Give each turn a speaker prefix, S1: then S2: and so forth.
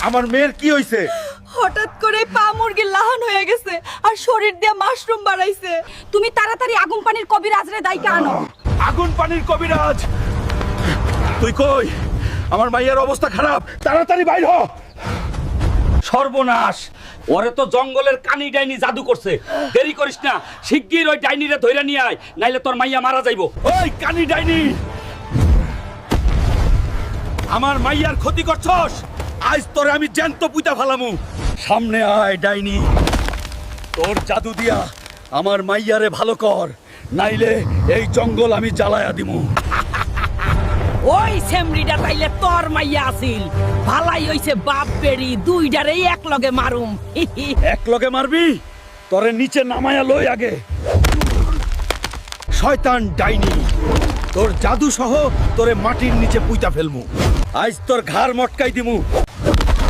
S1: আমার মেয়ের কি হইছে?
S2: হঠাৎ করে পা মুরগির লাহান হয়ে গেছে আর শরীর দিয়ে মাশরুম বাড়াইছে। তুমি তাড়াতাড়ি আগুন পানির কবিরাজরে দাইকা আনো।
S1: আগুন পানির কবিরাজ? তুই কই? আমার মাইয়ার অবস্থা খারাপ, তাড়াতাড়ি বাইর হ।
S3: সর্বনাশ, ওরে তো জঙ্গলের কানি ডাইনি জাদু করছে। দেরি করিস না, শিগগির ওই ডাইনিরে ধইরা নিয়ে আয়, নাইলে তোর মাইয়া মারা যাইবো।
S1: ওই কানি ডাইনি, আমার মাইয়ার ক্ষতি করছস, আজ তোরে আমি জ্যান্ত পুইতা ফালামু। সামনে আয় ডাইনি, তোর জাদু দিয়া আমার মাইয়ারে ভালো কর, নাইলে এই জঙ্গল আমি জ্বালায়া দিমু।
S4: ওই সেমরিটা তাইলে তোর মাইয়া আছিল। ভালাই হইছে বাপ বেড়ি দুইটারেই এক লগে মারুম।
S1: এক লগে মারবি? তোরে নিচে নামায়া লই আগে। শয়তান ডাইনি, তোর জাদু সহ তোরে মাটির নিচে পুইতা ফেলমু। আজ তোর ঘাড় মটকাই দিমু।